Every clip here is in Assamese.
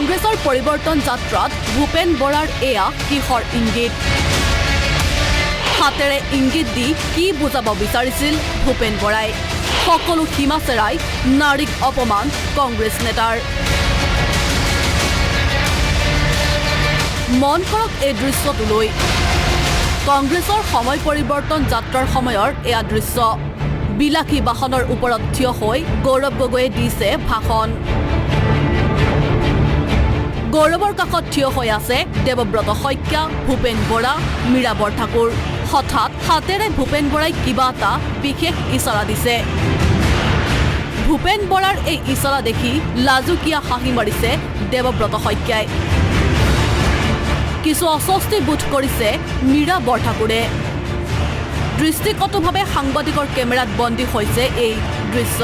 কংগ্ৰেছৰ পৰিৱৰ্তন যাত্ৰাত ভূপেন বৰাৰ এয়া কিহৰ ইংগিত হাতেৰে ইংগিত দি কি বুজাব বিচাৰিছিল ভূপেন বৰাই সকলো সীমা চেৰাই নাৰীক অপমান কংগ্ৰেছ নেতাৰ মন কৰক এই দৃশ্যটোলৈ কংগ্ৰেছৰ সময় পৰিৱৰ্তন যাত্ৰাৰ সময়ৰ এয়া দৃশ্য বিলাসী বাহনৰ ওপৰত থিয় হৈ গৌৰৱ গগৈয়ে দিছে ভাষণ গৌৰৱৰ কাষত থিয় হৈ আছে দেৱব্ৰত শইকীয়া ভূপেন বৰা মীৰা বৰঠাকুৰ হঠাৎ হাতেৰে ভূপেন বৰাই কিবা এটা বিশেষ ইশাৰা দিছে ভূপেন বৰাৰ এই ইশাৰা দেখি লাজুকীয়া হাঁহি মাৰিছে দেৱব্ৰত শইকীয়াই কিছু অস্বস্তি বোধ কৰিছে মীৰা বৰঠাকুৰে দৃষ্টিকটুভাৱে সাংবাদিকৰ কেমেৰাত বন্দী হৈছে এই দৃশ্য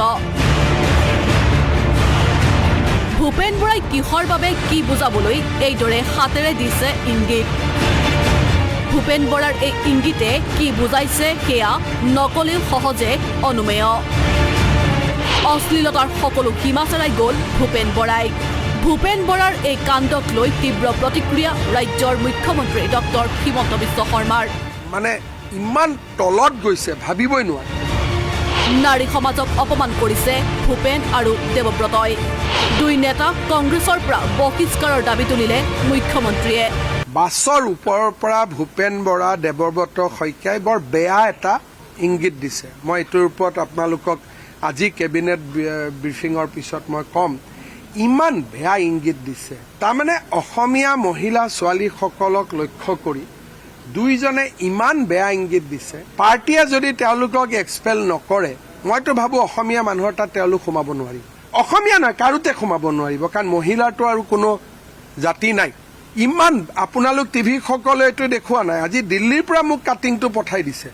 ভূপেন বৰাই কিহৰ বাবে কি বুজাবলৈ এইদৰে হাতেৰে দিছে ইংগিত ভূপেন বৰাৰ এই ইংগিতে কি বুজাইছে সেয়া নকলেও সহজে অনুমেয় অশ্লীলতাৰ সকলো সীমা চেৰাই গ'ল ভূপেন বৰাই ভূপেন বৰাৰ এই কাণ্ডক লৈ তীব্ৰ প্ৰতিক্ৰিয়া ৰাজ্যৰ মুখ্যমন্ত্ৰী ডক্টৰ হিমন্ত বিশ্ব শৰ্মাৰ মানে ইমান তলত গৈছে ভাবিবই নোৱাৰে নাৰী সমাজক অপমান কৰিছে ভূপেন আৰু দেৱব্ৰতই দুই নেতা কংগ্ৰেছৰ পৰা বহিষ্কাৰৰ দাবী তুলিলে মুখ্যমন্ত্ৰীয়ে বাছৰ ওপৰৰ পৰা ভূপেন বৰা দেৱব্ৰত শইকীয়াই বৰ বেয়া এটা ইংগিত দিছে মই এইটোৰ ওপৰত আপোনালোকক আজি কেবিনেট ব্ৰিফিঙৰ পিছত মই ক'ম ইমান বেয়া ইংগিত দিছে তাৰমানে অসমীয়া মহিলা ছোৱালীসকলক লক্ষ্য কৰি দুইজনে ইমান বেয়া ইংগিত দিছে পাৰ্টিয়ে যদি তেওঁলোকক এক্সপেল নকৰে মইতো ভাবো অসমীয়া মানুহৰ তাত তেওঁলোক সোমাব নোৱাৰিব অসমীয়া নহয় কাৰোতে সোমাব নোৱাৰিব কাৰণ মহিলাটো আৰু কোনো জাতি নাই ইমান আপোনালোক টিভি সকলে এইটো দেখুওৱা নাই আজি দিল্লীৰ পৰা মোক কাটিংটো পঠাই দিছে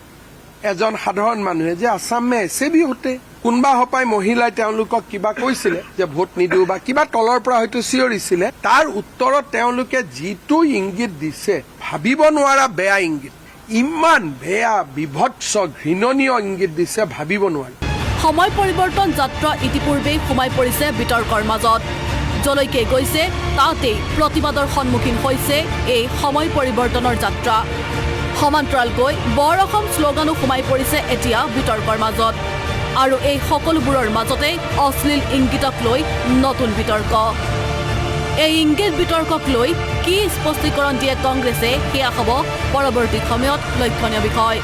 এজন সাধাৰণ মানুহে যে আসাম মে এছে ভি হোতে কোনবা হপাই মহিলাই তেওঁলোকক কিবা কৈছিলে যে ভোট নিদিও বা কিবা তলৰ পৰা হয়তো চিঞৰিছিলে তাৰ উত্তৰত তেওঁলোকে যিটো ইংগিত দিছে ভাবিব নোৱাৰা বেয়া ইংগিত ইমান বেয়া বিভৎস ঘৃণনীয় ইংগিত দিছে ভাবিব নোৱাৰি সময় পৰিৱৰ্তন যাত্ৰা ইতিপূৰ্বেই সোমাই পৰিছে বিতৰ্কৰ মাজত যলৈকে গৈছে তাতেই প্ৰতিবাদৰ সন্মুখীন হৈছে এই সময় পৰিৱৰ্তনৰ যাত্ৰা সমান্তৰালকৈ বৰ অসম শ্লোগানো সোমাই পৰিছে এতিয়া বিতৰ্কৰ মাজত আৰু এই সকলোবোৰৰ মাজতে অশ্লীল ইংগিতক লৈ নতুন বিতৰ্ক এই ইংগিত বিতৰ্কক লৈ কি স্পষ্টীকৰণ দিয়ে কংগ্ৰেছে সেয়া হ'ব পৰৱৰ্তী সময়ত লক্ষণীয় বিষয়